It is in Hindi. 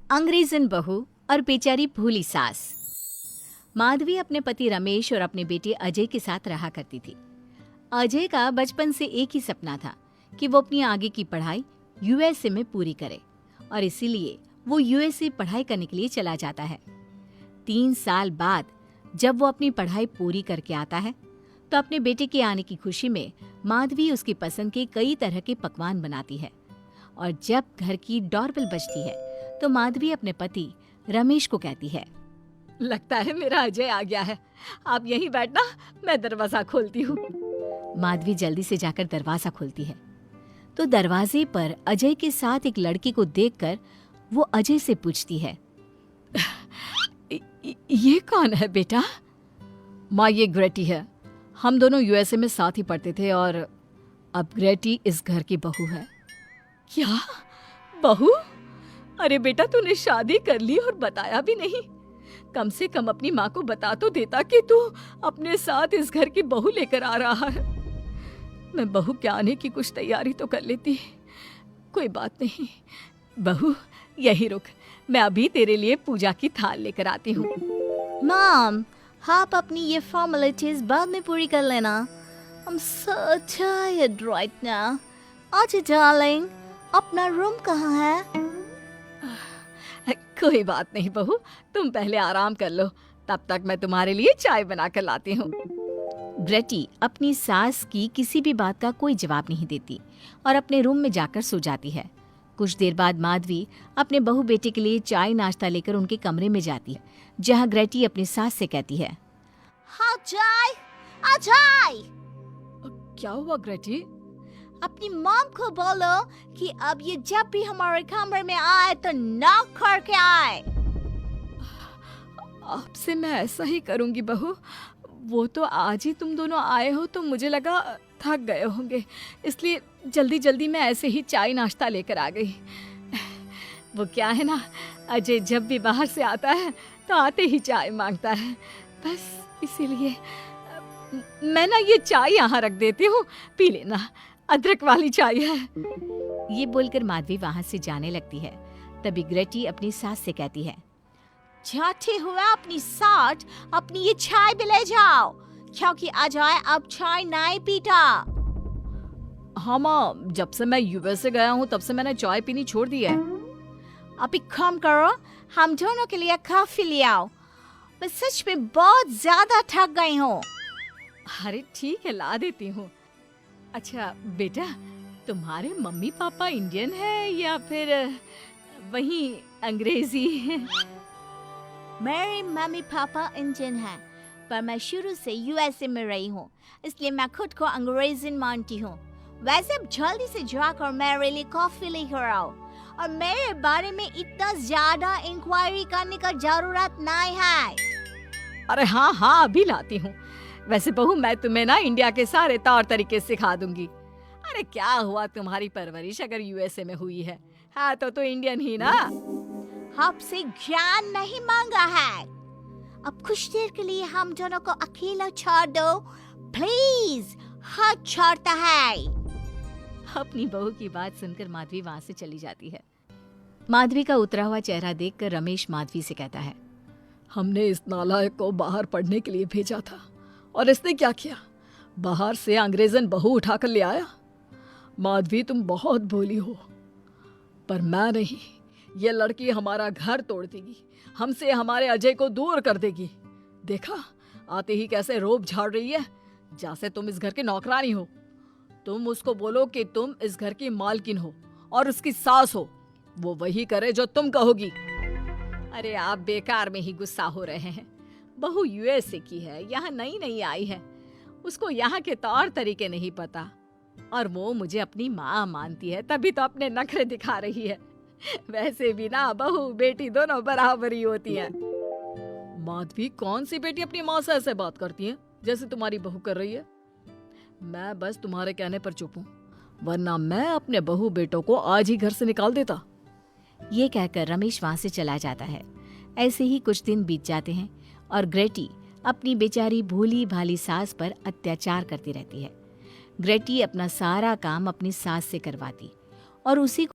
अंग्रेजन बहू और बेचारी भोली सास। माधवी अपने पति रमेश और अपने बेटे अजय के साथ रहा करती थी। अजय का बचपन से एक ही सपना था कि वो अपनी आगे की पढ़ाई यूएसए में पूरी करे और इसीलिए वो यूएसए पढ़ाई करने के लिए चला जाता है। 3 साल बाद जब वो अपनी पढ़ाई पूरी करके आता है तो अपने बेटे के आने की खुशी में माधवी उसकी पसंद के कई तरह के पकवान बनाती है और जब घर की डोरबेल बजती है तो माधवी अपने पति रमेश को कहती है, लगता है मेरा अजय आ गया है, आप यहीं बैठना, मैं दरवाजा खोलती हूँ। माधवी जल्दी से जाकर दरवाजा खोलती है तो दरवाजे पर अजय के साथ एक लड़की को देखकर वो अजय से पूछती है, ये कौन है बेटा? माँ, ये ग्रेटी है। हम दोनों यूएसए में साथ ही पढ़ते थे और अब ग्रेटी इस घर की बहू है। क्या बहू? अरे बेटा, तूने शादी कर ली और बताया भी नहीं। कम से कम अपनी माँ को बता तो देता कि तू अपने साथ इस घर की बहू लेकर आ रहा है। मैं बहू के आने की कुछ तैयारी तो कर लेती। कोई बात नहीं बहू, यही रुक, मैं अभी तेरे लिए पूजा की थाल लेकर आती हूँ। मॉम, आप अपनी ये फॉर्मेलिटीज बाद में पूरी कर लेना। I'm so tired right now. अच्छा डार्लिंग, अपना रूम कहाँ है? कोई बात नहीं बहू, तुम पहले आराम कर लो, तब तक मैं तुम्हारे लिए चाय बना कर लाती हूँ। ग्रेटी अपनी सास की किसी भी बात का कोई जवाब नहीं देती और अपने रूम में जाकर सो जाती है। कुछ देर बाद माधवी अपने बहू बेटे के लिए चाय नाश्ता लेकर उनके कमरे में जाती है, जहाँ ग्रेटी अपनी सास से कहती है, हाँ चाय, आ चाय। क्या हुआ ग्रेटी? अपनी मॉम को बोलो कि अब ये जब भी हमारे कमरे में आए तो नॉक करके आए। आपसे मैं ऐसा ही करूंगी बहू। वो तो आज ही तुम दोनों आए हो तो मुझे लगा थक गए होंगे, इसलिए जल्दी जल्दी मैं ऐसे ही चाय नाश्ता लेकर आ गई। वो क्या है ना, अजय जब भी बाहर से आता है तो आते ही चाय मांगता है, बस इसीलिए मैं ना ये चाय यहाँ रख देती हूँ, पी लेना, अदरक वाली चाय है। ये बोलकर माधवी वहाँ से जाने लगती है। तभी ग्रेटी अपनी सास से कहती है, जाते हुए अपनी साथ अपनी ये चाय भी ले जाओ, क्योंकि अजय अब चाय नहीं पीता। हाँ माँ, जब से मैं यूएसए गया हूँ तब से मैंने चाय पीनी छोड़ दी है। अब एक काम करो, हम दोनों के लिए कॉफी ले आओ, मैं सच में बहुत ज्यादा थक गई हूँ। अरे ठीक है, ला देती हूँ। अच्छा बेटा, तुम्हारे मम्मी पापा इंडियन है या फिर वही अंग्रेजी है? मेरे मम्मी पापा इंडियन हैं, पर मैं शुरू से यूएसए में रही हूँ, इसलिए मैं खुद को अंग्रेजन मानती हूँ। वैसे अब जल्दी से जाकर मेरे लिए कॉफी लेकर आओ और मेरे बारे में इतना ज्यादा इंक्वायरी करने का जरूरत नहीं है। अरे हाँ हाँ, अभी लाती हूँ। वैसे बहू, मैं तुम्हें ना इंडिया के सारे तौर तरीके सिखा दूंगी। अरे क्या हुआ, तुम्हारी परवरिश अगर यूएसए में हुई है, हाँ तो इंडियन ही ना। आपसे ज्ञान नहीं मांगा है, अब कुछ देर के लिए हम दोनों को अकेला छोड़ दो प्लीज, हाथ छोड़ता है। अपनी बहू की बात सुनकर माधवी वहाँ से चली जाती है। माधवी का उतरा हुआ चेहरा देखकर रमेश माधवी से कहता है, हमने इस नालायक को बाहर पढ़ने के लिए भेजा था और इसने क्या किया, बाहर से अंग्रेजन बहू उठाकर ले आया। माधवी, तुम बहुत भोली हो, पर मैं नहीं, ये लड़की हमारा घर तोड़ देगी, हमसे हमारे अजय को दूर कर देगी। देखा, आते ही कैसे रोब झाड़ रही है, जैसे तुम इस घर की नौकरानी हो। तुम उसको बोलो कि तुम इस घर की मालकिन हो और उसकी सास हो, वो वही करे जो तुम कहोगी। अरे आप बेकार में ही गुस्सा हो रहे हैं। बहू यूएसए की है, यहाँ नई नई आई है, उसको यहाँ के तौर तरीके नहीं पता और वो मुझे अपनी माँ मानती है, तभी तो अपने नखरे दिखा रही है। वैसे भी ना बहू बेटी दोनों बराबरी होती है। माधवी, कौन सी बेटी अपनी माँ से ऐसे बात करती है जैसे तुम्हारी बहू कर रही है? मैं बस तुम्हारे कहने पर चुप हूँ, वरना मैं अपने बहू बेटों को आज ही घर से निकाल देता। ये कहकर रमेश वहाँ से चला जाता है। ऐसे ही कुछ दिन बीत जाते हैं और ग्रेटी अपनी बेचारी भोली भाली सास पर अत्याचार करती रहती है। ग्रेटी अपना सारा काम अपनी सास से करवाती और उसी